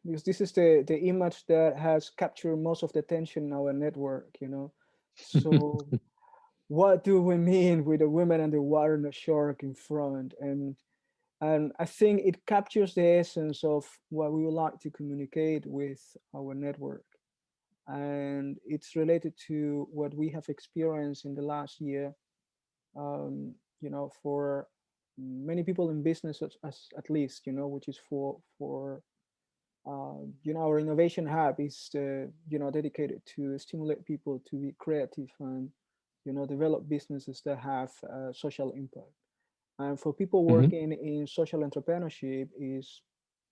because this is the image that has captured most of the attention in our network, you know. So what do we mean with the women and the water and the shark in front? And I think it captures the essence of what we would like to communicate with our network. And it's related to what we have experienced in the last year. You know, for many people in business, as at least, you know, which is for you know, our innovation hub is you know, dedicated to stimulate people to be creative and, you know, develop businesses that have social impact. And for people Hmm. working in social entrepreneurship is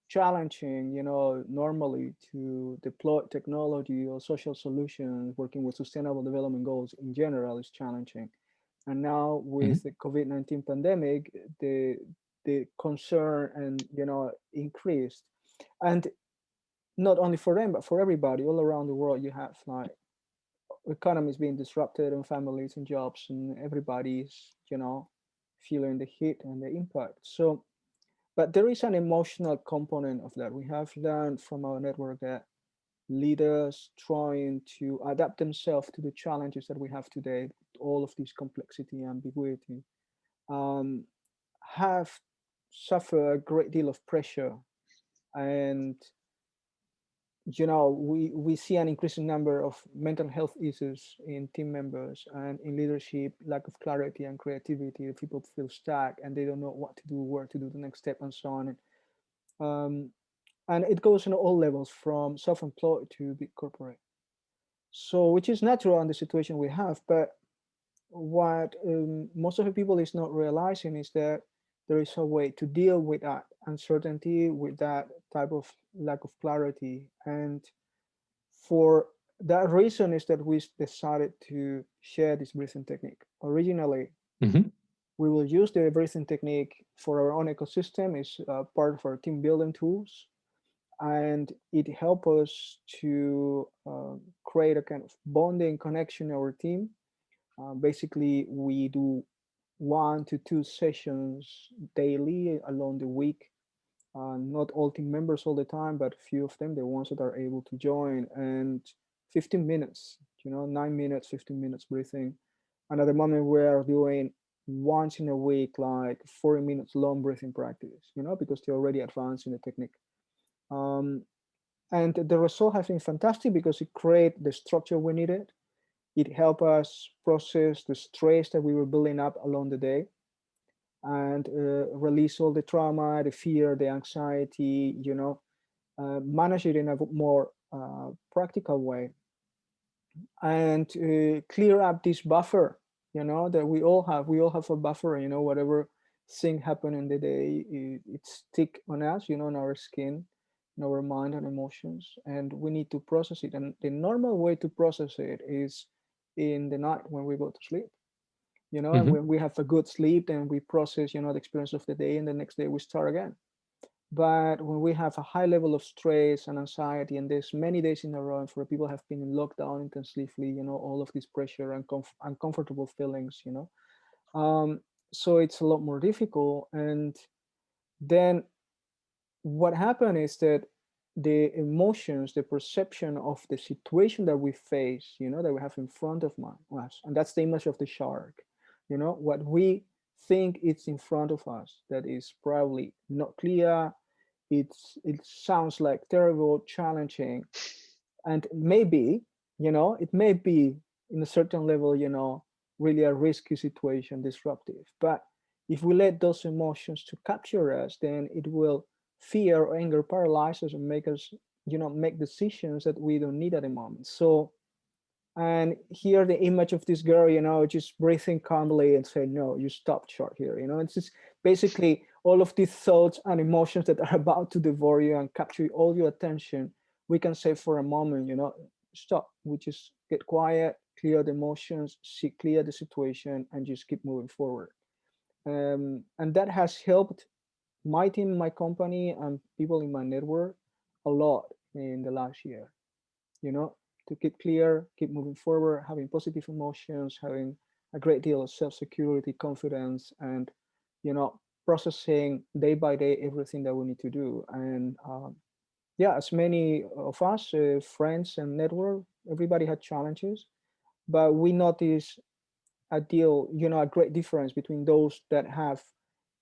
challenging, you know, normally to deploy technology or social solutions. Working with sustainable development goals in general is challenging. And now Hmm. with the COVID-19 pandemic, the concern and, you know, increased. And not only for them but for everybody all around the world. You have like economies being disrupted and families and jobs, and everybody's, you know, feeling the heat and the impact. So but there is an emotional component of that. We have learned from our network that leaders trying to adapt themselves to the challenges that we have today, all of this complexity, ambiguity, um, have suffered a great deal of pressure. And you know, we see an increasing number of mental health issues in team members and in leadership, lack of clarity and creativity. People feel stuck and they don't know what to do, where to do the next step, and so on. um, and it goes on all levels, from self-employed to big corporate. So which is natural in the situation we have. But what most of the people is not realizing is that there is a way to deal with that uncertainty, with that type of lack of clarity. And for that reason is that we decided to share this breathing technique. Originally, Hmm. we will use the breathing technique for our own ecosystem. It's part of our team building tools, and it helps us to create a kind of bonding connection in our team. Basically, we do 1 to 2 sessions daily along the week. Not all team members all the time, but a few of them, the ones that are able to join. And 15 minutes, you know, 9 minutes, 15 minutes breathing. And at the moment, we are doing once in a week, like 40 minutes long breathing practice, you know, because they're already advanced in the technique. Um, and the result has been fantastic because it created the structure we needed. It helped us process the stress that we were building up along the day, and release all the trauma, the fear, the anxiety, you know, manage it in a more practical way, and clear up this buffer, you know, that we all have. We all have a buffer, you know, whatever thing happen in the day, it stick on us, you know, in our skin, in our mind and emotions, and we need to process it. And the normal way to process it is in the night when we go to sleep, you know. And Hmm. when we have a good sleep, then we process, you know, the experience of the day, and the next day we start again. But when we have a high level of stress and anxiety, and there's many days in a row, and for people have been in lockdown intensively, you know, all of this pressure and uncomfortable feelings, you know, um, so it's a lot more difficult. And then what happened is that the emotions, the perception of the situation that we face, you know, that we have in front of us, and that's the image of the shark, you know, what we think it's in front of us that is probably not clear. It sounds like terrible, challenging, and maybe, you know, it may be in a certain level, you know, really a risky situation, disruptive. But if we let those emotions to capture us, then it will fear or anger paralyze us and make us, you know, make decisions that we don't need at the moment. So, and here the image of this girl, you know, just breathing calmly and say, no, you stop short here, you know. It's just basically all of these thoughts and emotions that are about to devour you and capture all your attention. We can say for a moment, you know, stop. We just get quiet, clear the emotions, see clear the situation, and just keep moving forward. And that has helped my team, my company, and people in my network a lot in the last year, you know, to keep clear, keep moving forward, having positive emotions, having a great deal of self-security, confidence, and, you know, processing day by day everything that we need to do. And yeah, as many of us, friends and network, everybody had challenges, but we notice a deal, a great difference between those that have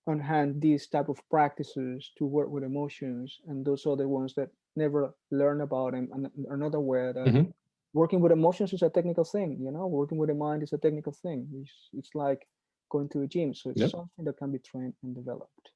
on hand these type of practices to work with emotions and those other ones that never learn about them and are not aware that Hmm. working with emotions is a technical thing. Working with the mind is a technical thing. It's like going to a gym, so it's Yep. something that can be trained and developed.